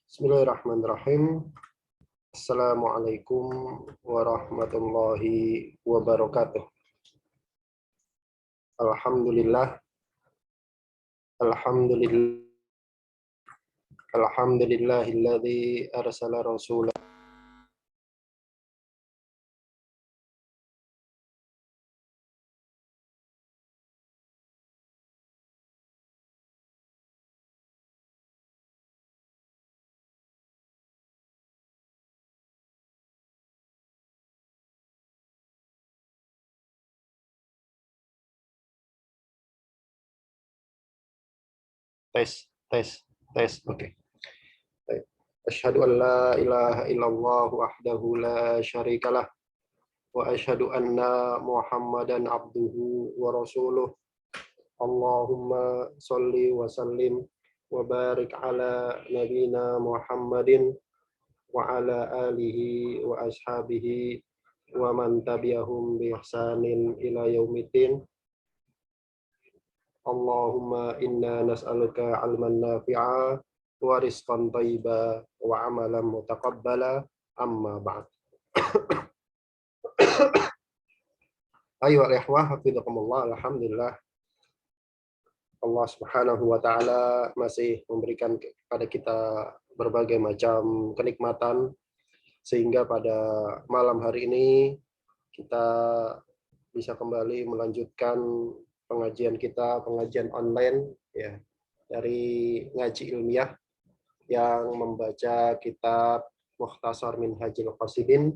Bismillahirrahmanirrahim. Assalamualaikum warahmatullahi wabarakatuh. Alhamdulillah, alhamdulillah, alhamdulillahilladzi arsala rasulah. Tes, tes, tes. Oke. Baik. Asyhadu an la ilaha illallah wahdahu la syarikalah wa asyhadu anna Muhammadan abduhu wa rasuluh. Allahumma sholli wa sallim wa barik ala nabiyyina Muhammadin wa ala alihi wa ashabihi wa man tabi'ahum bi ihsanin ila yaumiddin. Allahumma inna nas'aluka 'ilman nafi'a wa rizqan thayyiba wa 'amalan mutaqabbala, amma ba'd. Ayo ikhwah, hafizakumullah. Alhamdulillah, Allah Subhanahu wa taala masih memberikan kepada kita berbagai macam kenikmatan sehingga pada malam hari ini kita bisa kembali melanjutkan pengajian kita, pengajian online ya, dari ngaji ilmiah yang membaca kitab Mukhtasar Minhajul Qasidin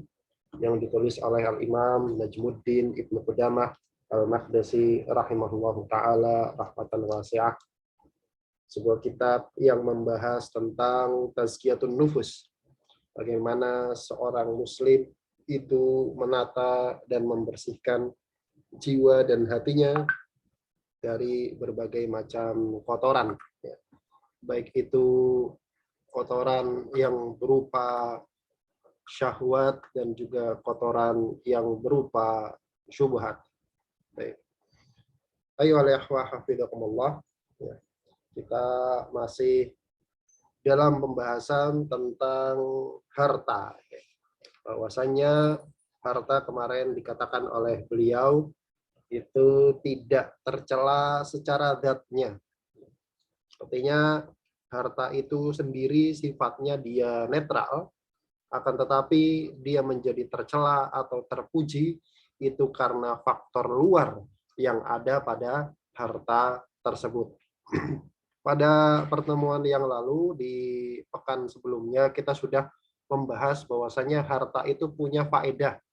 yang ditulis oleh Al-Imam Najmuddin Ibnu Qudamah Al-Maqdisi rahimahullahu taala rahmatan wasi'ah. Sebuah kitab yang membahas tentang tazkiyatun nufus. Bagaimana seorang muslim itu menata dan membersihkan jiwa dan hatinya dari berbagai macam kotoran, ya. Baik itu kotoran yang berupa syahwat dan juga kotoran yang berupa syubhat. Baik. Ayo ikhwah hafizakumullah. Ya. Kita masih dalam pembahasan tentang harta. Bahwasanya harta kemarin dikatakan oleh beliau itu tidak tercela secara zatnya. Artinya harta itu sendiri sifatnya dia netral, akan tetapi dia menjadi tercela atau terpuji itu karena faktor luar yang ada pada harta tersebut. Pada pertemuan yang lalu di pekan sebelumnya kita sudah membahas bahwasanya harta itu punya faedah,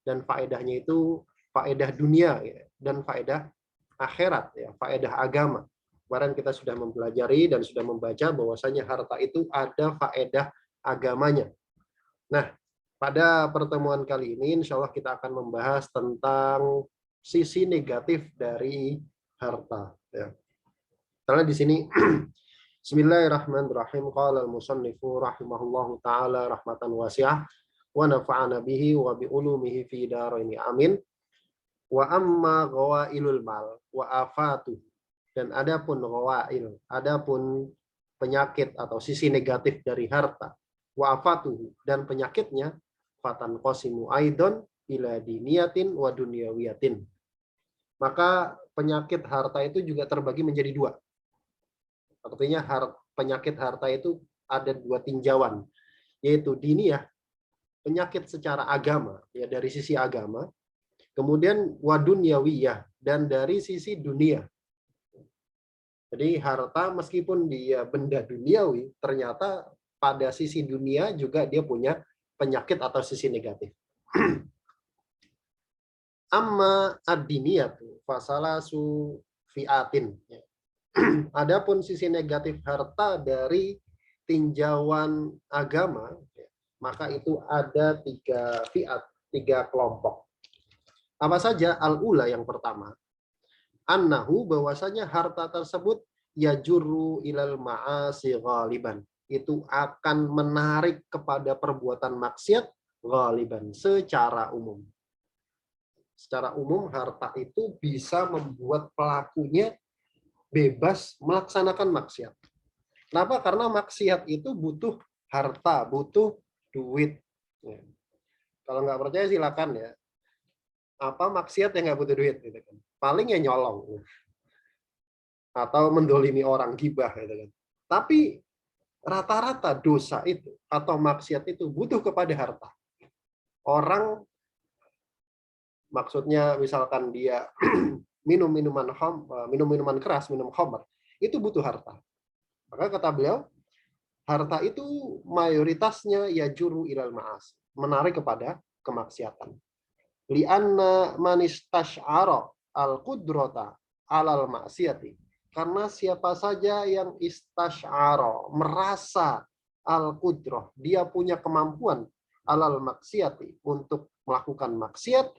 dan faedahnya itu faedah dunia ya, dan faedah akhirat ya, faedah agama. Kemarin kita sudah mempelajari dan sudah membaca bahwasanya harta itu ada faedah agamanya. Nah, pada pertemuan kali ini insya Allah kita akan membahas tentang sisi negatif dari harta ya. Karena di sini Bismillahirrahmanirrahim. Qala al-musannifu rahimahullahu taala rahmatan wasi'ah wa nafa'ana bihi wa bi ulumihi fi daraini amin. Wa amma ghawailul mal wa afatu, dan adapun ghawail, adapun penyakit atau sisi negatif dari harta, wa afatu, dan penyakitnya, fatan qasimu aidon ila diniyatin wa dunyawiyatin. Maka penyakit harta itu juga terbagi menjadi dua. Artinya penyakit harta itu ada dua tinjauan, yaitu diniyah, penyakit secara agama ya, dari sisi agama. Kemudian wadunyawiyah, dan dari sisi dunia. Jadi harta meskipun dia benda duniawi, ternyata pada sisi dunia juga dia punya penyakit atau sisi negatif. Amma ad-diniyatu fasalasu fi'atin. Adapun sisi negatif harta dari tinjauan agama, maka itu ada tiga fi'at, tiga kelompok. Apa saja? Al-ula, yang pertama, annahu, bahwasanya harta tersebut yajurru ilal ma'asi ghaliban, itu akan menarik kepada perbuatan maksiat ghaliban, secara umum. Secara umum harta itu bisa membuat pelakunya bebas melaksanakan maksiat. Kenapa? Karena maksiat itu butuh harta, butuh duit. Ya. Kalau nggak percaya silakan ya. Apa maksiat yang nggak butuh duit gitu kan. Paling ya nyolong atau mendolimi orang, gibah gitu kan. Tapi rata-rata dosa itu atau maksiat itu butuh kepada harta. Orang maksudnya misalkan dia minum minuman keras, minum khamr, itu butuh harta. Maka kata beliau, harta itu mayoritasnya ya juru ilal ma'as, menarik kepada kemaksiatan. Li'anna manistash'ara al-qudrata alal maksiati. Karena siapa saja yang istash'ara, merasa al-qudrah, dia punya kemampuan alal maksiati untuk melakukan maksiat,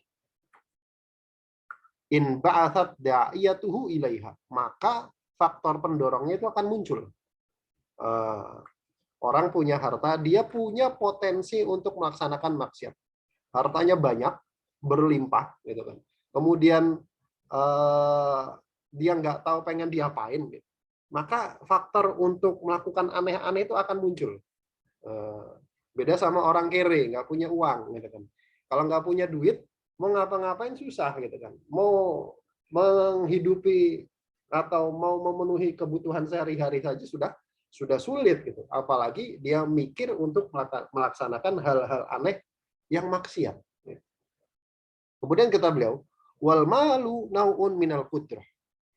in ba'athat da'iyatuhu ilaiha, maka faktor pendorongnya itu akan muncul. Orang punya harta, dia punya potensi untuk melaksanakan maksiat. Hartanya banyak, berlimpah, gitu kan. Kemudian dia nggak tahu pengen diapain, gitu. Maka faktor untuk melakukan aneh-aneh itu akan muncul. Beda sama orang kere, nggak punya uang, gitu kan. Kalau nggak punya duit, mau ngapa-ngapain susah, gitu kan. Mau menghidupi atau mau memenuhi kebutuhan sehari-hari saja sudah sulit, gitu. Apalagi dia mikir untuk melaksanakan hal-hal aneh yang maksiat. Kemudian kata beliau, wal malu nau'un minal qudrah.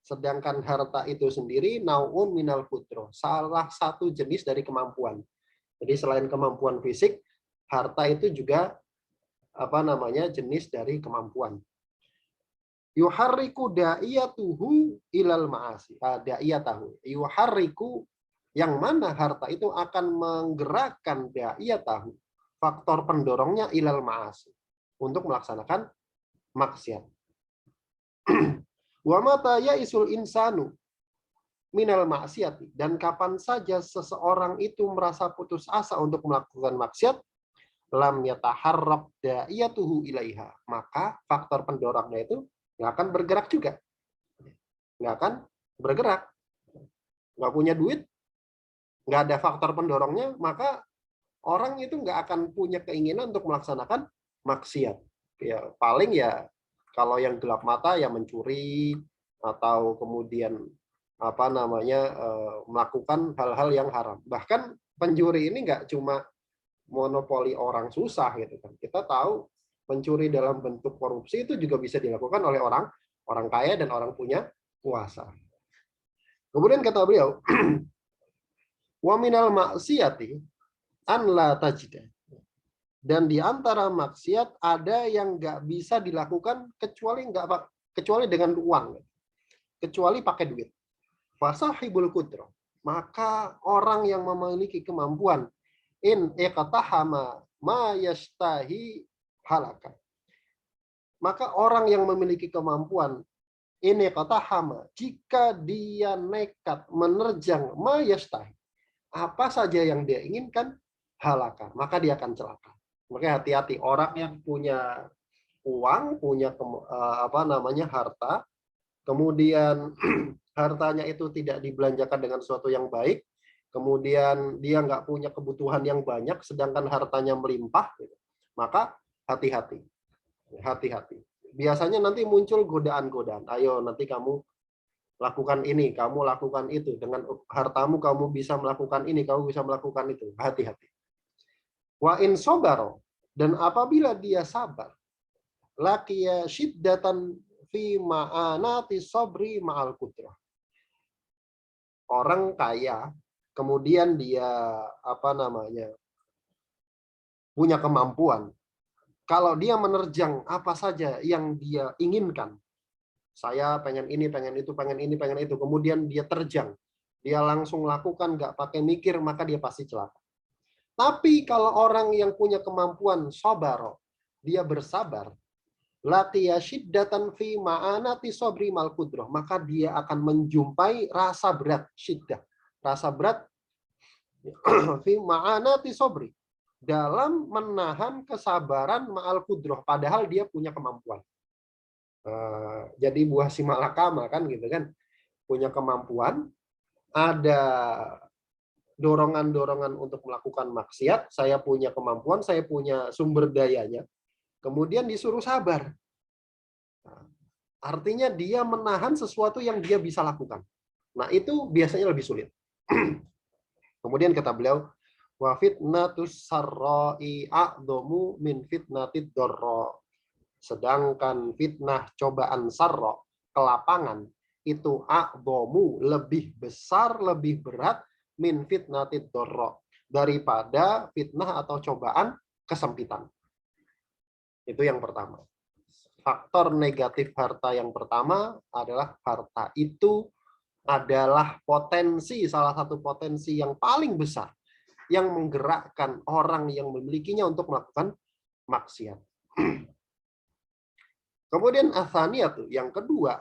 Sedangkan harta itu sendiri nau'un minal qudrah, salah satu jenis dari kemampuan. Jadi selain kemampuan fisik, harta itu juga jenis dari kemampuan. Yuharriku da'iyatuhu ilal ma'asi. Da'iyatahu. Yuharriku, yang mana harta itu akan menggerakkan da'iyatahu, faktor pendorongnya ilal ma'asi, untuk melaksanakan maksiat. Wa mata ya'isul insanu minal maksiati, dan kapan saja seseorang itu merasa putus asa untuk melakukan maksiat, lam yataharrak da'iyatuhu ilaiha, maka faktor pendorongnya itu nggak akan bergerak juga. Nggak akan bergerak. Nggak punya duit, nggak ada faktor pendorongnya, maka orang itu nggak akan punya keinginan untuk melaksanakan maksiat. Ya, paling ya kalau yang gelap mata ya mencuri, atau kemudian melakukan hal-hal yang haram. Bahkan pencuri ini nggak cuma monopoli orang susah, gitu kan. Kita tahu pencuri dalam bentuk korupsi itu juga bisa dilakukan oleh orang kaya dan orang punya kuasa. Kemudian kata beliau, wa minal maksiati an la tajida. Dan di antara maksiat ada yang nggak bisa dilakukan kecuali dengan uang, kecuali pakai duit. Fasahibul qudrah, maka orang yang memiliki kemampuan, in iqtahama ma yastahi halaka. Maka orang yang memiliki kemampuan ini iqtahama, jika dia nekat menerjang ma yastahi, apa saja yang dia inginkan, halaka, maka dia akan celaka. Makanya hati-hati orang yang punya uang, punya harta, kemudian hartanya itu tidak dibelanjakan dengan sesuatu yang baik, kemudian dia nggak punya kebutuhan yang banyak, sedangkan hartanya melimpah, maka hati-hati. Hati-hati. Biasanya nanti muncul godaan-godaan. Ayo nanti kamu lakukan ini, kamu lakukan itu. Dengan hartamu kamu bisa melakukan ini, kamu bisa melakukan itu. Hati-hati. Wa in sobaro, dan apabila dia sabar, laqiya syiddatan fi ma'anati sabri ma'al qudrah. Orang kaya, kemudian dia punya kemampuan. Kalau dia menerjang apa saja yang dia inginkan, saya pengen ini, pengen itu, pengen ini, pengen itu, kemudian dia terjang, dia langsung lakukan, nggak pakai mikir, maka dia pasti celaka. Tapi kalau orang yang punya kemampuan sabar, dia bersabar, latiya syiddatan fi ma'anati sabri mal qudrah, maka dia akan menjumpai rasa berat, syiddah, rasa berat fi ma'anati sabri, dalam menahan kesabaran ma'al qudrah, padahal dia punya kemampuan. Jadi buah si malakama kan, gitu kan, punya kemampuan, ada dorongan-dorongan untuk melakukan maksiat, saya punya kemampuan, saya punya sumber dayanya, kemudian disuruh sabar. Nah, artinya dia menahan sesuatu yang dia bisa lakukan. Nah, itu biasanya lebih sulit. Kemudian kata beliau, wa fitnatus sarra'i a'dhamu min fitnatid dharra. Sedangkan fitnah cobaan sarra, kelapangan, itu a'dhamu, lebih besar, lebih berat min fitnatid dharra, daripada fitnah atau cobaan kesempitan. Itu yang pertama. Faktor negatif harta yang pertama adalah harta itu adalah potensi, salah satu potensi yang paling besar yang menggerakkan orang yang memilikinya untuk melakukan maksiat. Kemudian atsaniyatu, yang kedua,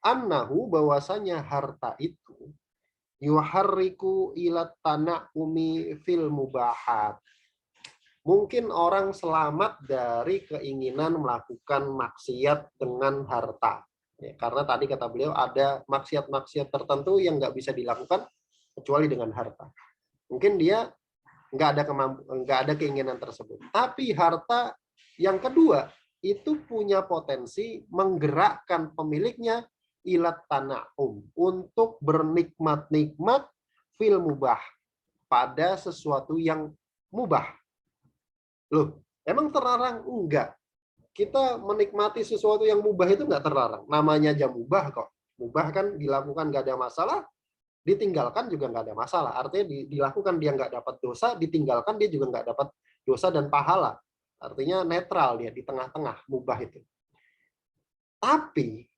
annahu, bahwasanya harta itu yuharriku ila tana'umi fil mubahat. Mungkin orang selamat dari keinginan melakukan maksiat dengan harta. Ya, karena tadi kata beliau ada maksiat-maksiat tertentu yang nggak bisa dilakukan kecuali dengan harta. Mungkin dia nggak ada keinginan tersebut. Tapi harta yang kedua itu punya potensi menggerakkan pemiliknya ilat tana'um, untuk bernikmat-nikmat fil mubah, pada sesuatu yang mubah. Loh, emang terlarang? Enggak. Kita menikmati sesuatu yang mubah itu enggak terlarang. Namanya aja mubah kok. Mubah kan dilakukan enggak ada masalah, ditinggalkan juga enggak ada masalah. Artinya dilakukan dia enggak dapat dosa, ditinggalkan dia juga enggak dapat dosa dan pahala. Artinya netral dia, di tengah-tengah mubah itu. Tapi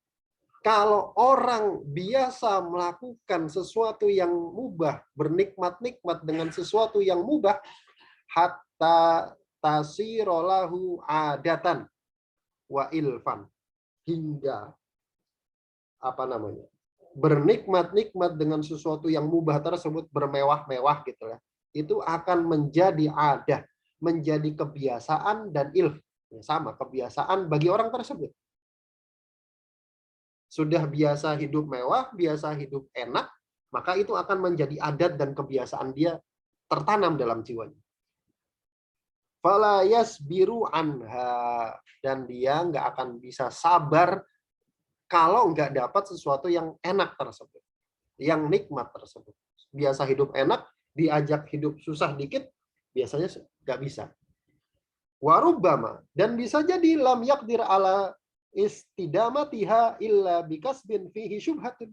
kalau orang biasa melakukan sesuatu yang mubah, bernikmat-nikmat dengan sesuatu yang mubah, hatta tasirolahu adatan wa ilfan, hingga bernikmat-nikmat dengan sesuatu yang mubah tersebut, bermewah-mewah gitu ya, itu akan menjadi adah, menjadi kebiasaan dan ilf, sama kebiasaan bagi orang tersebut. Sudah biasa hidup mewah, biasa hidup enak, maka itu akan menjadi adat dan kebiasaan dia, tertanam dalam jiwanya. Fala yasbiru anha, dan dia nggak akan bisa sabar kalau nggak dapat sesuatu yang enak tersebut, yang nikmat tersebut. Biasa hidup enak, diajak hidup susah dikit, biasanya nggak bisa. Warubbama, dan bisa jadi lam yaqdir ala istidamatiha illa bikasbin fihi syubhatun.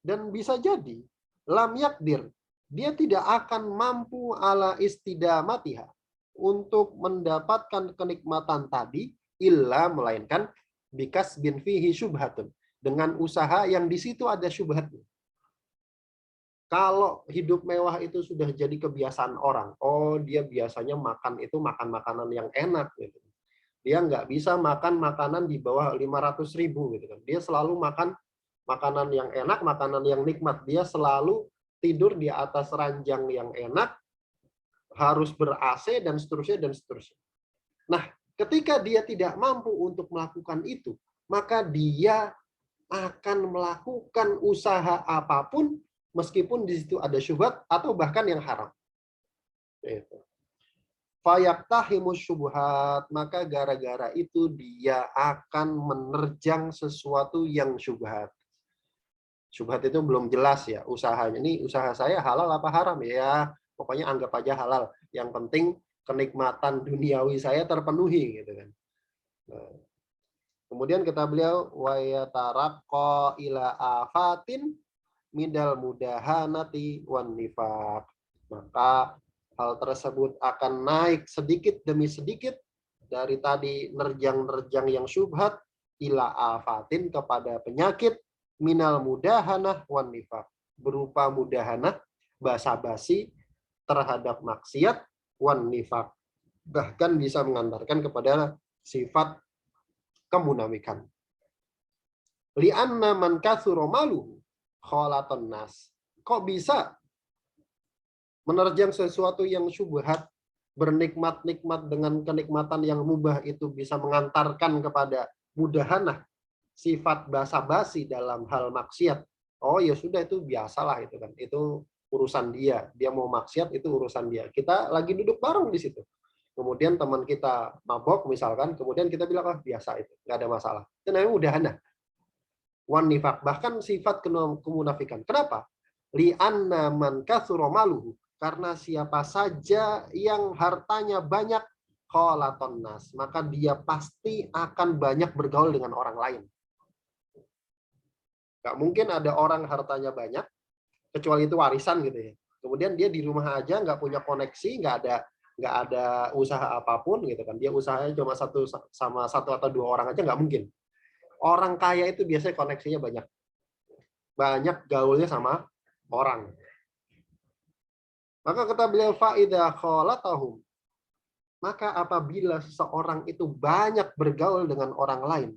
Dan bisa jadi lam yaqdir, dia tidak akan mampu ala istidamatiha, untuk mendapatkan kenikmatan tadi, illa, melainkan bikas bin fihi syubhatun, dengan usaha yang di situ ada syubhatnya. Kalau hidup mewah itu sudah jadi kebiasaan orang, oh dia biasanya makan itu makan makanan yang enak gitu. Dia nggak bisa makan makanan di bawah 500.000 gitu kan. Dia selalu makan makanan yang enak, makanan yang nikmat. Dia selalu tidur di atas ranjang yang enak, harus ber-AC dan seterusnya dan seterusnya. Nah, ketika dia tidak mampu untuk melakukan itu, maka dia akan melakukan usaha apapun meskipun di situ ada syubhat atau bahkan yang haram. Itu. Fayaqtahimus syubhat, maka gara-gara itu dia akan menerjang sesuatu yang syubhat. Syubhat itu belum jelas ya usahanya. Ini usaha saya halal apa haram ya? Pokoknya anggap aja halal. Yang penting kenikmatan duniawi saya terpenuhi gitu kan. Nah, kemudian kata beliau wa yataraqqa ila afatin midal mudahanati wan nifaq. Maka hal tersebut akan naik sedikit demi sedikit dari tadi nerjang-nerjang yang syubhat ila afatin, kepada penyakit minal mudahanah wan nifaq, berupa mudahanah, basa-basi terhadap maksiat, wan nifaq, bahkan bisa mengantarkan kepada sifat kemunafikan. Li'anna man katsura maluhu khalatan nas. Kok bisa menerjang sesuatu yang syubhat, bernikmat-nikmat dengan kenikmatan yang mubah itu bisa mengantarkan kepada mudahanah, sifat basa-basi dalam hal maksiat. Oh ya sudah, itu biasalah itu kan. Itu urusan dia. Dia mau maksiat itu urusan dia. Kita lagi duduk bareng di situ. Kemudian teman kita mabok misalkan, kemudian kita bilang, oh biasa itu, nggak ada masalah. Itu namanya mudahana. Wan nifaq, bahkan sifat kemunafikan. Kenapa? Li'anna man katsura maluhu, karena siapa saja yang hartanya banyak, khalaton nas, maka dia pasti akan banyak bergaul dengan orang lain. Nggak mungkin ada orang hartanya banyak, kecuali itu warisan gitu ya. Kemudian dia di rumah aja nggak punya koneksi, nggak ada usaha apapun gitu kan. Dia usahanya cuma satu atau dua orang aja, nggak mungkin. Orang kaya itu biasanya koneksinya banyak gaulnya sama orang. Maka kata beliau, faida khalatahum, maka apabila seseorang itu banyak bergaul dengan orang lain,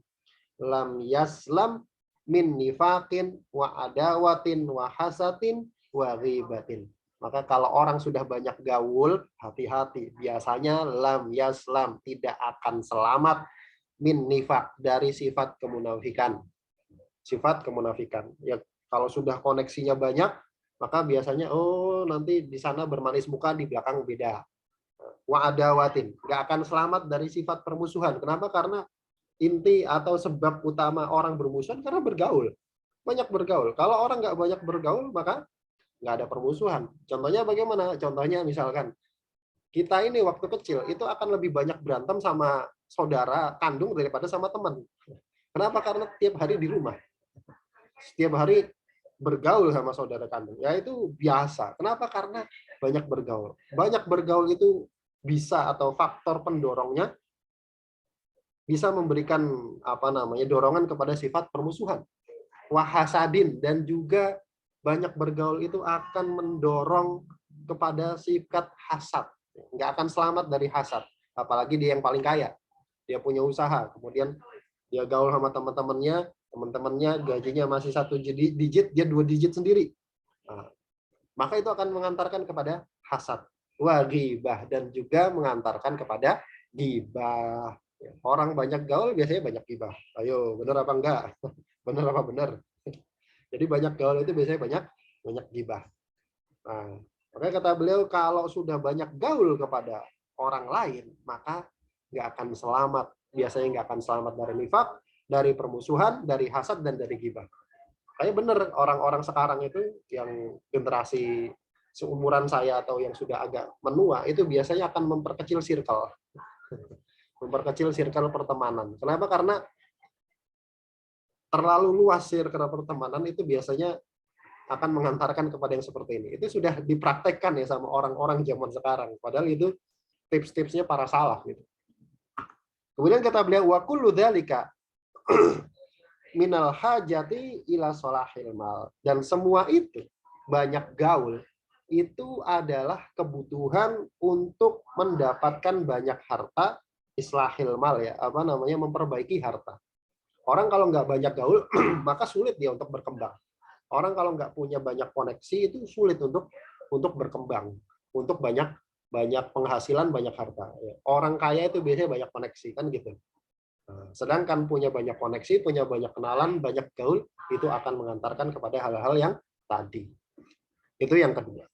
lam yaslam min nifaqin wa adawatin wa hasatin wa ghibatin. Maka kalau orang sudah banyak gaul, hati-hati. Biasanya lam yaslam, tidak akan selamat min nifaq, dari sifat kemunafikan. Sifat kemunafikan. Ya, kalau sudah koneksinya banyak, maka biasanya nanti di sana bermanis muka, di belakang beda. Wa adawatin, nggak akan selamat dari sifat permusuhan. Kenapa? Karena inti atau sebab utama orang bermusuhan karena bergaul. Banyak bergaul. Kalau orang nggak banyak bergaul, maka nggak ada permusuhan. Contohnya bagaimana? Contohnya misalkan, kita ini waktu kecil itu akan lebih banyak berantem sama saudara kandung daripada sama teman. Kenapa? Karena tiap hari di rumah. Setiap hari bergaul sama saudara kandung. Ya itu biasa. Kenapa? Karena banyak bergaul. Banyak bergaul itu bisa, atau faktor pendorongnya bisa memberikan dorongan kepada sifat permusuhan. Wahasadin, dan juga banyak bergaul itu akan mendorong kepada sifat hasad. Nggak akan selamat dari hasad. Apalagi dia yang paling kaya. Dia punya usaha, kemudian dia gaul sama teman-temannya gajinya masih 1 digit, dia 2 digit sendiri. Nah, maka itu akan mengantarkan kepada hasad, wa ghibah, dan juga mengantarkan kepada ghibah. Orang banyak gaul biasanya banyak ghibah. Ayo, benar apa enggak? Benar apa benar? Jadi banyak gaul itu biasanya banyak ghibah. Nah, makanya kata beliau, kalau sudah banyak gaul kepada orang lain, maka nggak akan selamat. Biasanya nggak akan selamat dari nifak, dari permusuhan, dari hasad, dan dari ghibah. Kayak benar, orang-orang sekarang itu yang generasi seumuran saya atau yang sudah agak menua, itu biasanya akan memperkecil circle. Memperkecil circle pertemanan. Kenapa? Karena terlalu luas circle pertemanan itu biasanya akan mengantarkan kepada yang seperti ini. Itu sudah dipraktekkan ya sama orang-orang zaman sekarang. Padahal itu tips-tipsnya para salaf gitu. Kemudian kata beliau, wa kullu dzalika minal hajati ila solahil mal. Dan semua itu, banyak gaul, itu adalah kebutuhan untuk mendapatkan banyak harta, islahil mal ya, memperbaiki harta. Orang kalau nggak banyak gaul, maka sulit dia untuk berkembang. Orang kalau nggak punya banyak koneksi, itu sulit untuk berkembang, untuk banyak penghasilan, banyak harta. Orang kaya itu biasanya banyak koneksi, kan gitu. Sedangkan punya banyak koneksi, punya banyak kenalan, banyak gaul, itu akan mengantarkan kepada hal-hal yang tadi. Itu yang kedua.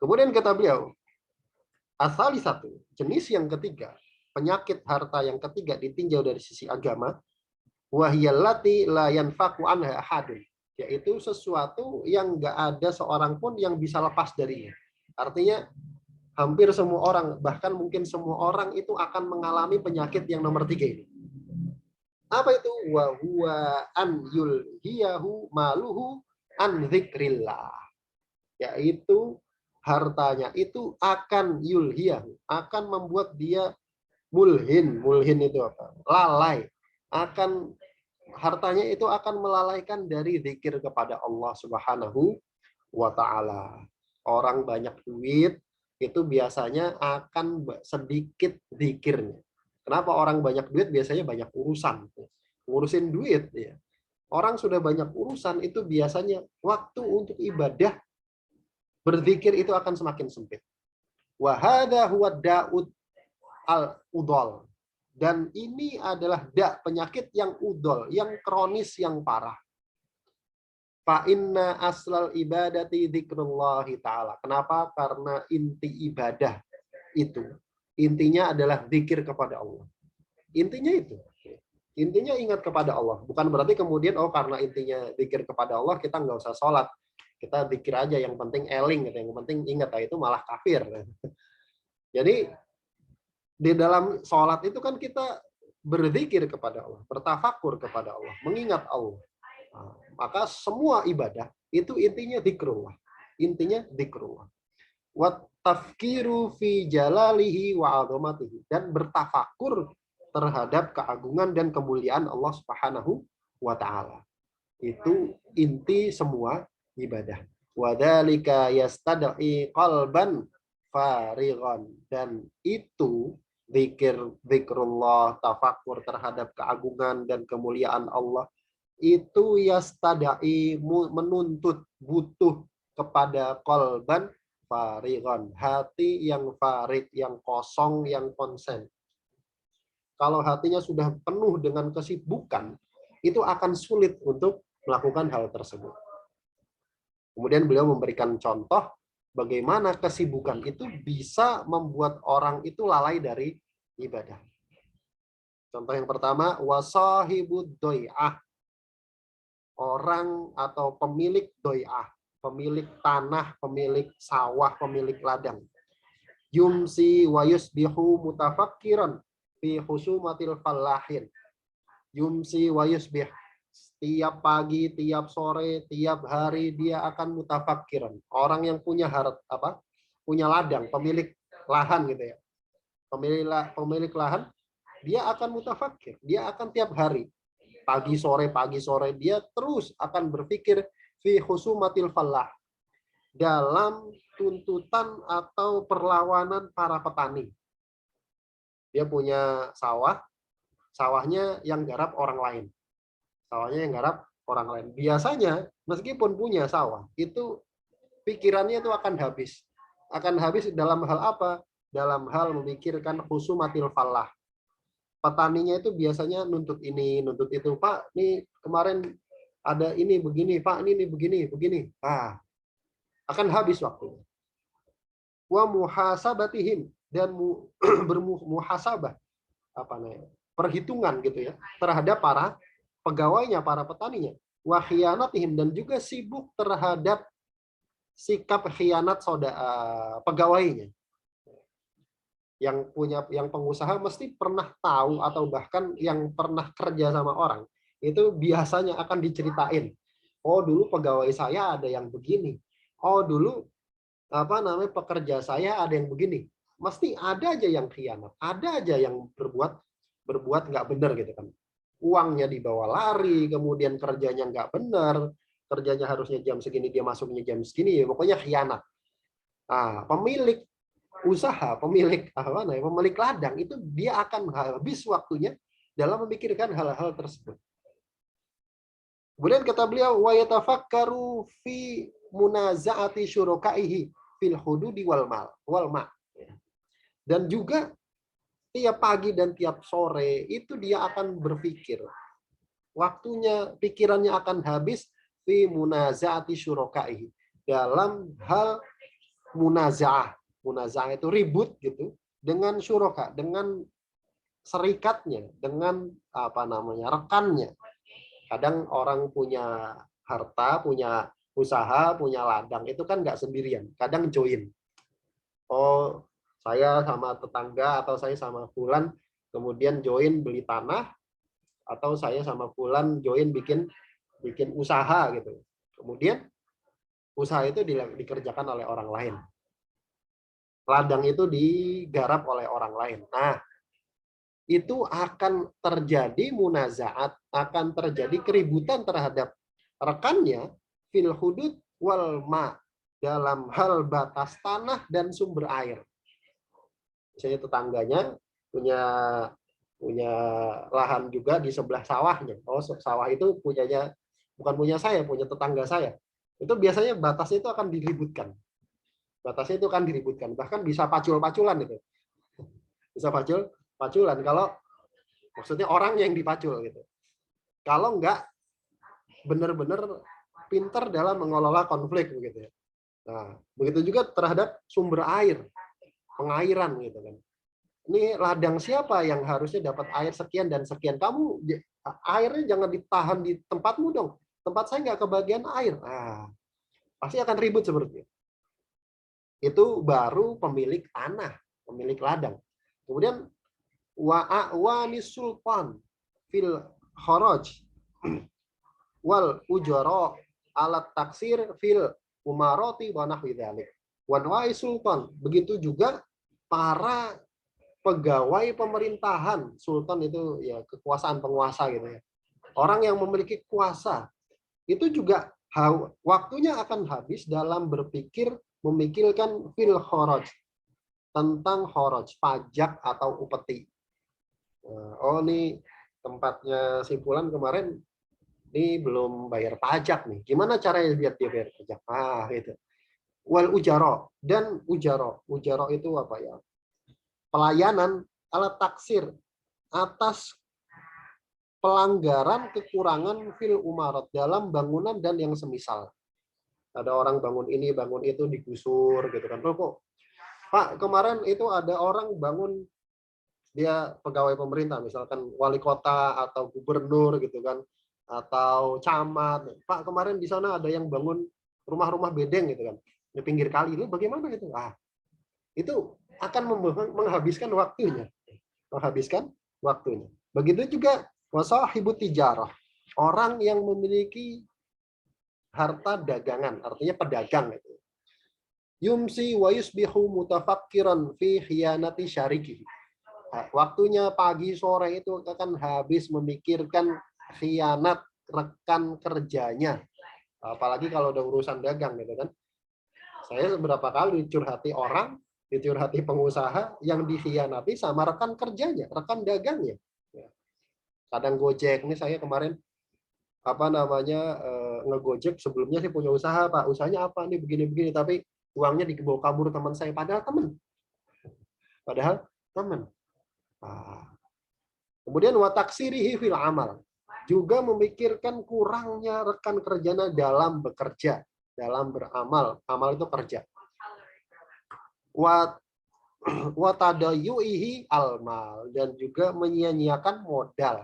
Kemudian kata beliau, asali satu, jenis yang ketiga, penyakit harta yang ketiga ditinjau dari sisi agama, wahiyallati la yanfaqu anha ahadun, yaitu sesuatu yang nggak ada seorang pun yang bisa lepas darinya. Artinya hampir semua orang, bahkan mungkin semua orang itu akan mengalami penyakit yang nomor 3 ini. Apa itu? Wa huwa an yulhiyahu maluhu an dzikrillah. Yaitu hartanya itu akan yulhiyahu, akan membuat dia mulhin. Mulhin itu apa? Lalai. Hartanya itu akan melalaikan dari zikir kepada Allah Subhanahu wa taala. Orang banyak duit itu biasanya akan sedikit zikirnya. Kenapa orang banyak duit? Biasanya banyak urusan. Ngurusin duit ya. Orang sudah banyak urusan itu biasanya waktu untuk ibadah, berzikir itu akan semakin sempit. Wa hadza huwa da'ud al-udol. Dan ini adalah penyakit yang udol, yang kronis, yang parah. Fa inna aslal ibadati dzikrullah ta'ala. Kenapa? Karena inti ibadah itu, intinya adalah zikir kepada Allah. Intinya itu. Intinya ingat kepada Allah. Bukan berarti kemudian, oh karena intinya zikir kepada Allah, kita nggak usah sholat. Kita zikir aja, yang penting eling, yang penting ingat. Nah, itu malah kafir. Jadi, di dalam sholat itu kan kita berzikir kepada Allah, bertafakur kepada Allah, mengingat Allah. Nah, maka semua ibadah itu intinya zikrullah. Intinya zikrullah. Wa tafkiru fi jalalihi wa 'azamatihi, dan bertafakur terhadap keagungan dan kemuliaan Allah Subhanahu wa taala. Itu inti semua ibadah. Wa dzalika yastad'i qalban farighan, dan itu zikrullah, tafakur terhadap keagungan dan kemuliaan Allah, itu yastadai, menuntut, butuh kepada qalban farighan, hati yang farig, yang kosong, yang konsen. Kalau hatinya sudah penuh dengan kesibukan, itu akan sulit untuk melakukan hal tersebut. Kemudian beliau memberikan contoh bagaimana kesibukan itu bisa membuat orang itu lalai dari ibadah. Contoh yang pertama, wasahibud doi'ah, orang atau pemilik doi'ah, pemilik tanah, pemilik sawah, pemilik ladang. Yumsi wa yusbihu mutafakkiran fi husumatil fallahin. Yumsi wa yusbih, tiap pagi, tiap sore, tiap hari dia akan mutafakkiran. Orang yang punya punya ladang, pemilik lahan gitu ya. Pemilik lahan, dia akan mutafakir. Dia akan tiap hari, pagi sore, dia terus akan berpikir fi husumatil fallah, dalam tuntutan atau perlawanan para petani. Dia punya sawah, sawahnya yang garap orang lain. Sawahnya yang garap orang lain. Biasanya meskipun punya sawah, itu pikirannya itu akan habis. Akan habis dalam hal apa? Dalam hal memikirkan husumatil fallah. Petaninya itu biasanya nuntut ini, nuntut itu. Pak, nih kemarin ada ini begini, Pak, ini begini. Akan habis waktunya. Wa muhasabatihim, dan bermuhasabah, perhitungan gitu ya, terhadap para pegawainya, para petaninya. Wa khianatihim, dan juga sibuk terhadap sikap khianat pegawainya. Yang pengusaha mesti pernah tahu, atau bahkan yang pernah kerja sama orang, itu biasanya akan diceritain. Oh, dulu pegawai saya ada yang begini. Oh, dulu pekerja saya ada yang begini. Mesti ada aja yang khianat, ada aja yang berbuat nggak benar gitu kan. Uangnya dibawa lari, kemudian kerjanya nggak benar, kerjanya harusnya jam segini, dia masuknya jam segini, ya pokoknya khianat. Nah, pemilik usaha, pemilik ladang itu dia akan habis waktunya dalam memikirkan hal-hal tersebut. Kemudian kata beliau, wa yatafakkaru fi munazaati syurakaihi fil hududi wal ma. Dan juga tiap pagi dan tiap sore itu dia akan berpikir. Waktunya, pikirannya akan habis fi munazaati syurakaihi, dalam hal munazaah. Munazaah itu ribut gitu dengan syuraka, dengan serikatnya, dengan rekannya. Kadang orang punya harta, punya usaha, punya ladang, itu kan nggak sendirian, kadang join. Oh, saya sama tetangga, atau saya sama fulan kemudian join beli tanah, atau saya sama fulan join bikin usaha gitu. Kemudian usaha itu dikerjakan oleh orang lain. Ladang itu digarap oleh orang lain. Nah, itu akan terjadi munazaat, akan terjadi keributan terhadap rekannya fil hudud wal ma, dalam hal batas tanah dan sumber air. Misalnya tetangganya punya lahan juga di sebelah sawahnya. Oh, sawah itu bukan punya saya, punya tetangga saya. Itu biasanya batasnya itu akan diributkan. Batasnya itu akan diributkan. Bahkan bisa pacul-paculan itu. Bisa paculan kalau maksudnya orangnya yang dipacul gitu. Kalau enggak benar-benar pintar dalam mengelola konflik begitu ya. Nah, begitu juga terhadap sumber air, pengairan gitu kan. Ini ladang siapa yang harusnya dapat air sekian dan sekian. Kamu airnya jangan ditahan di tempatmu dong. Tempat saya nggak kebagian air. Nah, pasti akan ribut seperti itu. Itu baru pemilik tanah, pemilik ladang. Kemudian wa'awani sultan fil kharaj wal ujara alat taksir fil umarati wa nahwi dzalik. Wa sultan, begitu juga para pegawai pemerintahan. Sultan itu ya kekuasaan penguasa gitu ya. Orang yang memiliki kuasa itu juga waktunya akan habis dalam berpikir memikirkan fil kharaj, tentang kharaj, pajak atau upeti. Oh ini tempatnya Simpulan kemarin ini belum bayar pajak nih. Gimana caranya biar dia bayar pajak? Ah gitu. Wal ujaro, dan ujaro. Ujaro itu apa ya? Pelayanan alat taksir atas pelanggaran kekurangan fil umarat dalam bangunan dan yang semisal. Ada orang bangun ini, bangun itu digusur gitu kan. Kok Pak, kemarin itu ada orang bangun, dia pegawai pemerintah, misalkan wali kota atau gubernur gitu kan, atau camat. Pak, kemarin di sana ada yang bangun rumah-rumah bedeng gitu kan, di pinggir kali. Itu bagaimana itu? Itu akan menghabiskan waktunya. Menghabiskan waktunya. Begitu juga wasahibu tijarah. Orang yang memiliki harta dagangan, artinya pedagang itu. Yumsi wa yusbihu mutafakkiran fi khiyanati syarikihi. Waktunya pagi sore itu akan habis memikirkan khianat rekan kerjanya. Apalagi kalau udah urusan dagang gitu kan. Saya beberapa kali dicurhati orang, dicurhati pengusaha yang dikhianati sama rekan kerjanya, rekan dagangnya. Kadang Gojek, ini saya kemarin ngegojek, sebelumnya saya punya usaha, Pak. Usahanya apa nih, begini-begini, tapi uangnya dibawa kabur teman saya, padahal teman. Kemudian wataksirihi fil amal, juga memikirkan kurangnya rekan kerjanya dalam bekerja, dalam beramal. Amal itu kerja. Watadayuihi almal, dan juga menyia-nyiakan modal.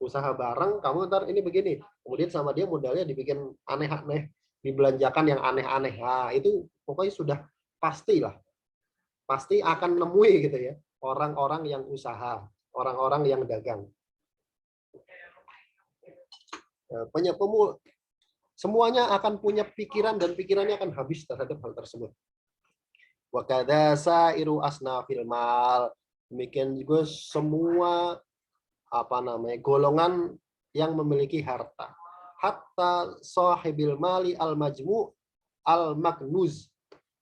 Usaha bareng, kamu ntar ini begini, kemudian sama dia modalnya dibikin aneh-aneh, dibelanjakan yang aneh-aneh. Nah, itu pokoknya sudah pastilah, pasti akan nemui gitu ya, orang-orang yang usaha, orang-orang yang dagang. Semuanya akan punya pikiran, dan pikirannya akan habis terhadap hal tersebut. Wa kadza sairu asnafil mal, demikian juga semua golongan yang memiliki harta. Hatta sahibil mali al-majmu' al-maknuz,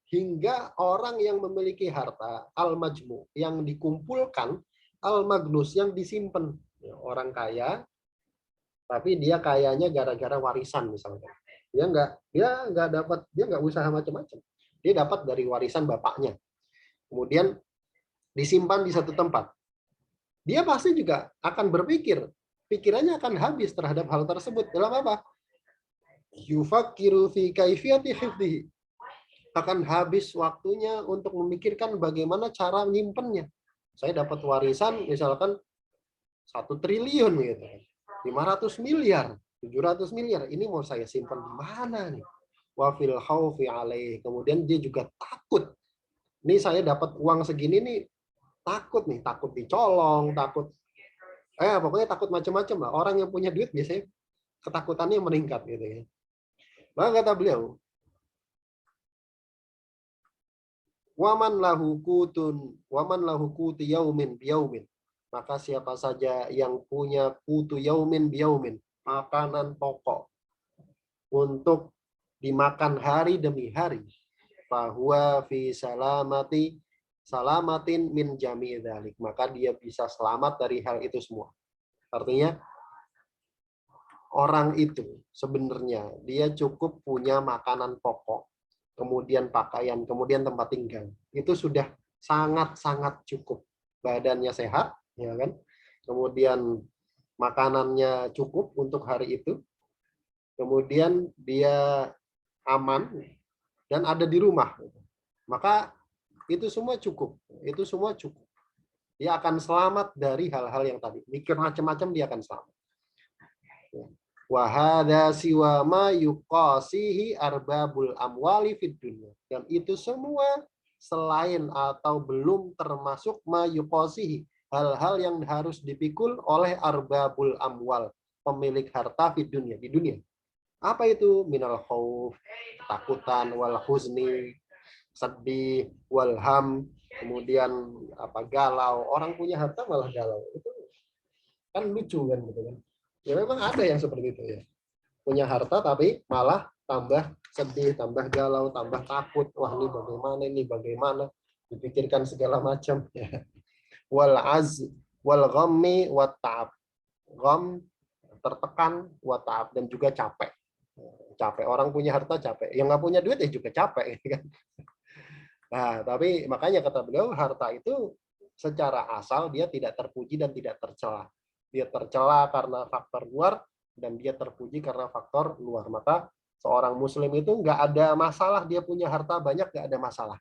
hingga orang yang memiliki harta al-majmu', yang dikumpulkan, al-magnus, yang disimpan. Orang kaya tapi dia kayanya gara-gara warisan misalnya. Dia nggak usaha macam-macam. Dia dapat dari warisan bapaknya. Kemudian disimpan di satu tempat. Dia pasti juga akan berpikir, pikirannya akan habis terhadap hal tersebut. Dalam apa? Yufakiru fi kaifiyati hifdhihi. Akan habis waktunya untuk memikirkan bagaimana cara nyimpennya. Saya dapat warisan misalkan 1 triliun gitu. 500 miliar, 700 miliar. Ini mau saya simpan di mana nih? Wa fil khaufi alaih. Kemudian dia juga takut. Ini saya dapat uang segini nih, takut dicolong, pokoknya takut macam-macam lah. Orang yang punya duit biasanya ketakutannya meningkat gitu ya. Maka kata beliau, waman lahu kutu yaumin biyaumin. Maka siapa saja yang punya kutu yaumin biyaumin, makanan pokok untuk dimakan hari demi hari, fahuwa fi salamatin min jami'i dzalik, maka dia bisa selamat dari hal itu semua. Artinya orang itu sebenarnya dia cukup punya makanan pokok, kemudian pakaian, kemudian tempat tinggal. Itu sudah sangat-sangat cukup. Badannya sehat, ya kan? Kemudian makanannya cukup untuk hari itu. kemudian dia aman dan ada di rumah, maka itu semua cukup. Itu semua cukup. Dia akan selamat dari hal-hal yang tadi. Mikir macam-macam dia akan selamat. Wa hadza siwa ma yuqasihi arbabul amwali fid dunya. Dan itu semua selain atau belum termasuk ma yuqasihi, hal-hal yang harus dipikul oleh arbabul amwal, pemilik harta fid dunya, di dunia. Apa itu? Minal khauf, ketakutan, wal huzni, sedih, wal ham, kemudian apa, galau. Orang punya harta malah galau. Itu kan lucu kan gitu kan. Ya memang ada yang seperti itu ya. Punya harta tapi malah tambah sedih, tambah galau, tambah takut. Wah, ini bagaimana? Dipikirkan segala macam ya. Wal az wal ghammi wat ta'ab. Gham, tertekan, wa ta'ab, dan juga capek. Capek, orang punya harta capek. Yang nggak punya duit ya juga capek kan. Nah, tapi makanya kata beliau, harta itu secara asal dia tidak terpuji dan tidak tercela. Dia tercela karena faktor luar dan dia terpuji karena faktor luar. Maka seorang muslim itu nggak ada masalah dia punya harta banyak, nggak ada masalah.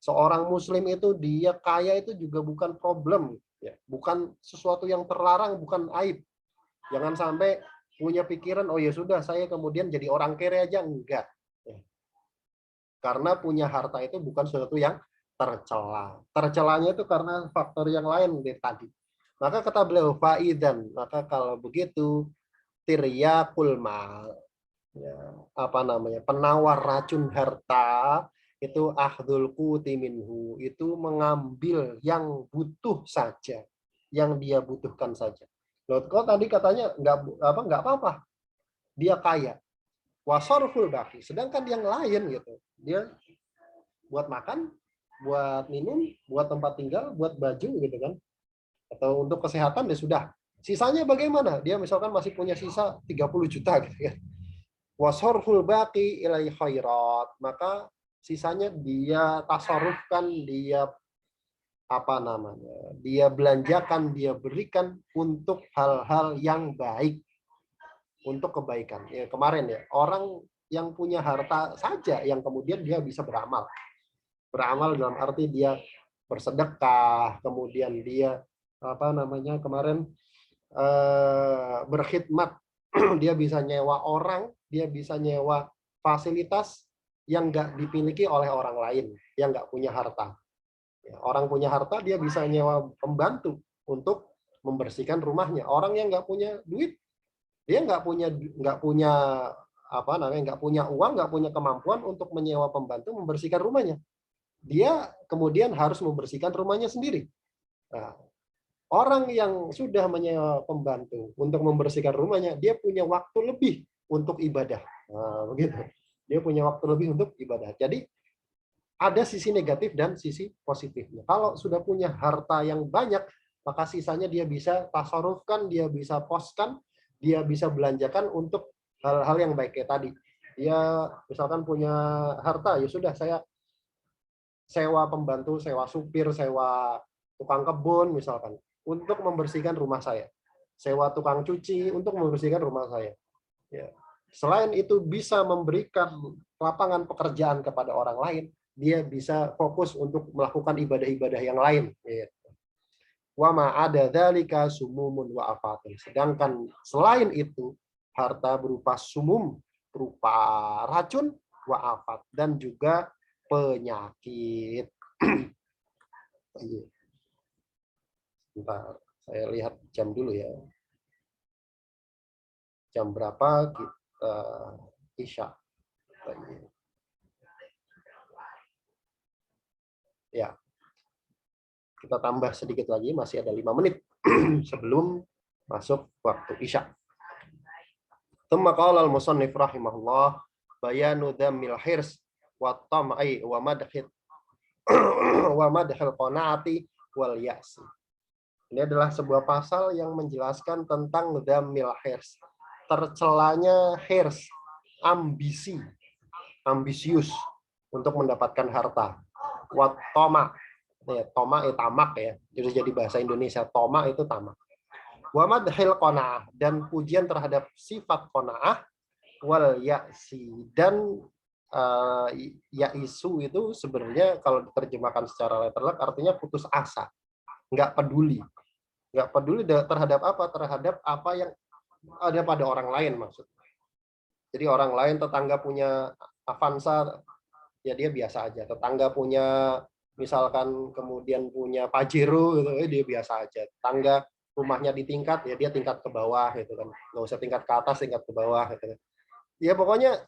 Seorang muslim itu dia kaya itu juga bukan problem, ya, bukan sesuatu yang terlarang, bukan aib. Jangan sampai punya pikiran, oh ya sudah saya kemudian jadi orang kere aja, enggak. Karena punya harta itu bukan sesuatu yang tercela. Tercelanya itu karena faktor yang lain dari tadi. Maka kata beliau, faidan, maka kalau begitu tiryakul mal, ya, apa namanya, penawar racun harta itu akhdul quti minhu, itu mengambil yang butuh saja, yang dia butuhkan saja. Loh, kok tadi katanya nggak apa-apa, dia kaya. Wasarful baki, sedangkan yang lain gitu, dia buat makan, buat minum, buat tempat tinggal, buat baju gitu kan, atau untuk kesehatan ya sudah. Sisanya bagaimana? Dia misalkan masih punya sisa 30 juta gitu kan. Wasarful baki ilai khairat, maka sisanya dia tasarrufkan, dia apa namanya, dia belanjakan, dia berikan untuk hal-hal yang baik, untuk kebaikan. Ya, kemarin ya, orang yang punya harta saja yang kemudian dia bisa beramal. Beramal dalam arti dia bersedekah, kemudian dia apa namanya kemarin berkhidmat, dia bisa nyewa orang, dia bisa nyewa fasilitas yang nggak dimiliki oleh orang lain yang nggak punya harta. Orang punya harta dia bisa nyewa pembantu untuk membersihkan rumahnya. Orang yang nggak punya duit, dia nggak punya apa namanya, nggak punya uang, nggak punya kemampuan untuk menyewa pembantu membersihkan rumahnya. Dia kemudian harus membersihkan rumahnya sendiri. Nah, orang yang sudah menyewa pembantu untuk membersihkan rumahnya, dia punya waktu lebih untuk ibadah. Nah, begitu. Dia punya waktu lebih untuk ibadah. Jadi ada sisi negatif dan sisi positifnya. Kalau sudah punya harta yang banyak, maka sisanya dia bisa tasarufkan, dia bisa poskan, dia bisa belanjakan untuk hal-hal yang baik kayak tadi. Dia misalkan punya harta, ya sudah saya sewa pembantu, sewa supir, sewa tukang kebun misalkan untuk membersihkan rumah saya. Sewa tukang cuci untuk membersihkan rumah saya. Ya. Selain itu bisa memberikan lapangan pekerjaan kepada orang lain, dia bisa fokus untuk melakukan ibadah-ibadah yang lain. Wa ma ada dzalika sumumun wa afatun. Sedangkan selain itu, harta berupa sumum, berupa racun, wa afat, dan juga penyakit. Bentar, saya lihat jam dulu ya. Jam berapa kita isya? Ya, kita tambah sedikit lagi, masih ada 5 menit sebelum masuk waktu isya. Tsumma qala al-musannif rahimahullah bayanu dhammil hirs wa tam'i wa madhil wa madhil qanaati wal ya'si. Ini adalah sebuah pasal yang menjelaskan tentang dhammil hirs, tercelanya hirs, ambisi, ambisius untuk mendapatkan harta. Wa tama, ya, toma itu tamak ya, jadi bahasa Indonesia toma itu tamak. Wa madhil qanaah, dan pujian terhadap sifat qanaah wal ya'si, dan ya'isu itu sebenarnya kalau diterjemahkan secara letterlek artinya putus asa, nggak peduli. Nggak peduli terhadap apa? Terhadap apa yang ada pada orang lain maksudnya. Jadi orang lain, tetangga punya Avanza, ya dia biasa aja. Tetangga punya misalkan kemudian punya Pajero gitu, dia biasa aja. Tetangga rumahnya di tingkat, ya dia tingkat ke bawah gitu kan. Nggak usah tingkat ke atas, tingkat ke bawah gitu kan. Ya pokoknya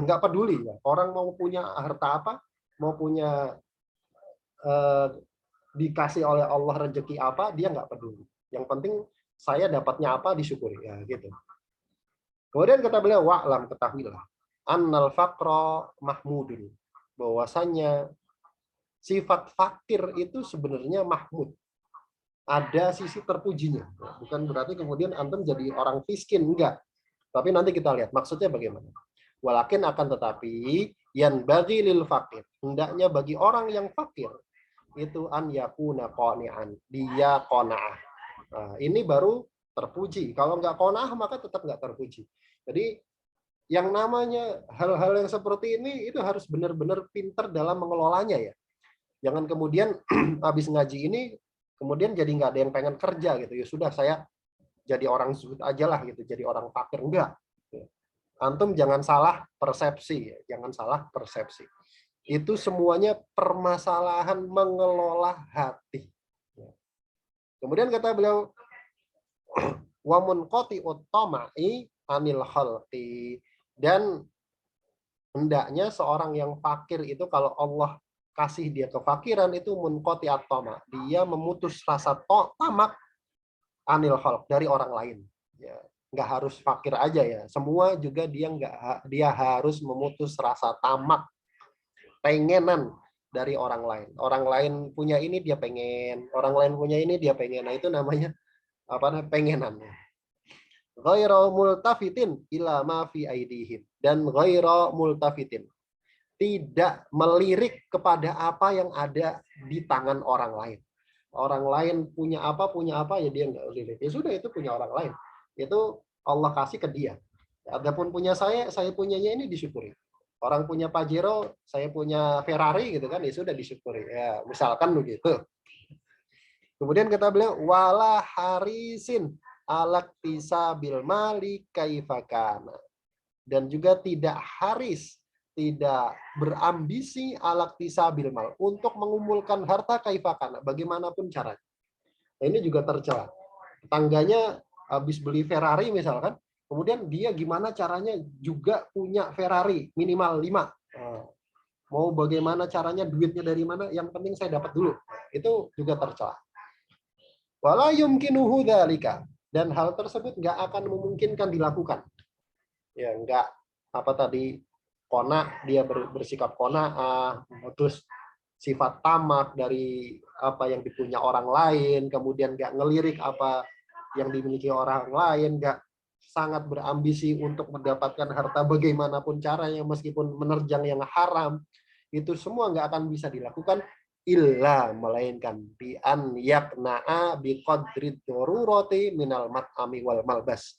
nggak peduli ya. Orang mau punya harta apa, mau punya eh, dikasih oleh Allah rezeki apa, dia nggak peduli. Yang penting saya dapatnya apa, disyukuri ya gitu. Kemudian kata beliau, wa'lam, ketahuilah, annal faqra mahmudun, bahwasanya sifat fakir itu sebenarnya mahmud, ada sisi terpujinya. Bukan berarti kemudian antum jadi orang miskin, enggak. Tapi nanti kita lihat maksudnya bagaimana. Walakin akan tetapi yan bagi lil fakir, hendaknya bagi orang yang fakir itu an yakuna qani'an, dia qanaah. Nah, ini baru terpuji. Kalau nggak qanaah maka tetap nggak terpuji. Jadi yang namanya hal-hal yang seperti ini itu harus benar-benar pinter dalam mengelolanya ya. Jangan kemudian habis ngaji ini kemudian jadi nggak ada yang pengen kerja gitu. Ya sudah, saya jadi orang zuhud aja lah gitu, jadi orang fakir. Enggak. Antum jangan salah persepsi, jangan salah persepsi. Itu semuanya permasalahan mengelola hati. Kemudian kata beliau, wa munqati'ut tama'i anil khalqi, dan hendaknya seorang yang fakir itu kalau Allah kasih dia kefakiran itu munqati'at tama', dia memutus rasa tamak anil khalq, dari orang lain. Ya, nggak harus fakir aja ya, semua juga dia harus memutus rasa tamak, pengenan dari orang lain. Orang lain punya ini dia pengen, orang lain punya ini dia pengen. Nah itu namanya apa? Pengenan. Ghaira multafitin ila ma fi aidihim, dan ghaira multafitin, tidak melirik kepada apa yang ada di tangan orang lain. Orang lain punya apa ya dia nggak lirik. Ya sudah, itu punya orang lain. Itu Allah kasih ke dia. Adapun punya saya punyanya ini disyukuri. Orang punya Pajero, saya punya Ferrari gitu kan, ya sudah disyukuri. Ya, misalkan begitu. Kemudian kata beliau, wala harisin alaktisa bil mali kaifakana. Dan juga tidak haris, tidak berambisi alaktisa bil mal, untuk mengumpulkan harta kaifakana, bagaimanapun caranya. Nah, ini juga tercela. Tetangganya habis beli Ferrari misalkan, kemudian dia gimana caranya juga punya Ferrari minimal 5. Mau bagaimana caranya, duitnya dari mana, yang penting saya dapat dulu. Itu juga tercela. Wala yumkinuhu dzalika, dan hal tersebut nggak akan memungkinkan dilakukan. Ya nggak apa tadi, kona, dia bersikap qanaah, terus sifat tamak dari apa yang dipunya orang lain, kemudian nggak ngelirik apa yang dimiliki orang lain, nggak sangat berambisi untuk mendapatkan harta bagaimanapun caranya meskipun menerjang yang haram. Itu semua nggak akan bisa dilakukan illa, melainkan bi an yakna'a bi qadri darurati minal mat'ami wal malbas,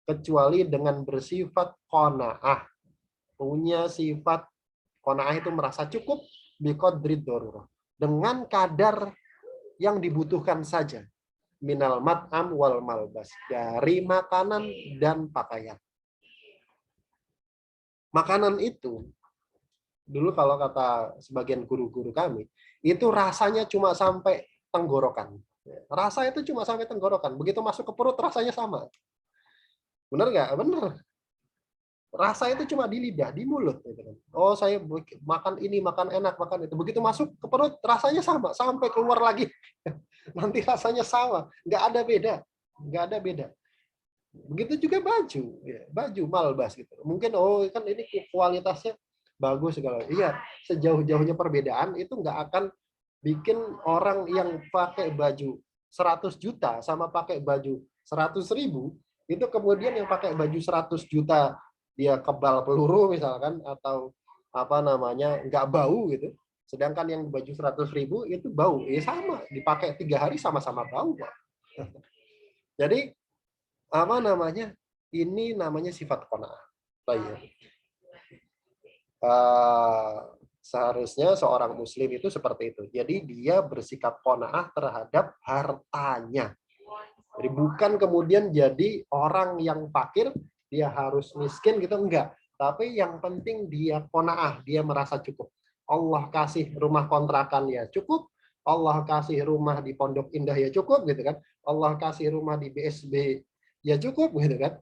kecuali dengan bersifat qanaah, punya sifat qanaah itu merasa cukup bi qadri darurah, dengan kadar yang dibutuhkan saja, minal mat'am wal malbas, dari makanan dan pakaian. Makanan itu dulu kalau kata sebagian guru-guru kami, itu rasanya cuma sampai tenggorokan. Rasa itu cuma sampai tenggorokan. Begitu masuk ke perut rasanya sama. Benar nggak? Benar. Rasa itu cuma di lidah, di mulut. Oh, saya makan ini, makan enak, makan itu. Begitu masuk ke perut rasanya sama, sampai keluar lagi. Nanti rasanya sama. Nggak ada beda. Nggak ada beda. Begitu juga baju. Baju malbas gitu. Mungkin, oh kan ini kualitasnya bagus segala. Iya, sejauh-jauhnya perbedaan itu nggak akan bikin orang yang pakai baju 100 juta sama pakai baju 100.000, itu kemudian yang pakai baju 100 juta dia kebal peluru misalkan, atau apa namanya nggak bau gitu, sedangkan yang baju 100.000 itu bau. Sama, dipakai 3 hari sama-sama bau, Pak. Jadi apa namanya, ini namanya sifat qanaah. Baik. Seharusnya seorang muslim itu seperti itu. Jadi dia bersikap qanaah terhadap hartanya. Jadi bukan kemudian jadi orang yang fakir, dia harus miskin gitu, enggak. Tapi yang penting dia qanaah, dia merasa cukup. Allah kasih rumah kontrakan ya cukup, Allah kasih rumah di Pondok Indah ya cukup gitu kan. Allah kasih rumah di BSB ya cukup gitu kan.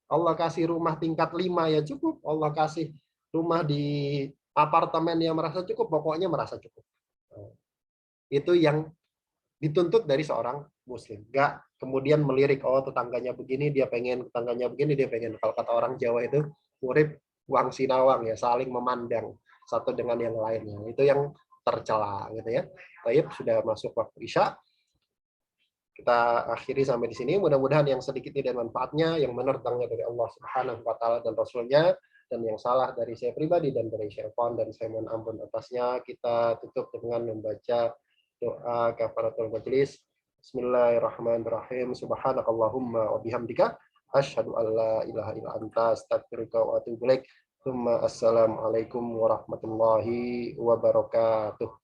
Allah kasih rumah tingkat 5 ya cukup, Allah kasih rumah di apartemen yang merasa cukup, pokoknya merasa cukup. Itu yang dituntut dari seorang muslim. Enggak kemudian melirik, oh tetangganya begini, dia pengen, tetangganya begini, dia pengen. Kalau kata orang Jawa itu, urip wang sinawang ya, saling memandang satu dengan yang lainnya. Itu yang tercela gitu ya. Baik, sudah masuk waktu Isya. Kita akhiri sampai di sini. Mudah-mudahan yang sedikit ini dan manfaatnya, yang benar datangnya dari Allah Subhanahu wa taala dan Rasulnya, dan yang salah dari saya pribadi dan dari Syaitan, dan saya mohon ampun atasnya. Kita tutup dengan membaca doa kafaratul majelis. Bismillahirrahmanirrahim. Subhanakallahumma wa bihamdika asyhadu an la ilaha illa anta astaghfiruka wa atubu ilaik. Assalamualaikum warahmatullahi wabarakatuh.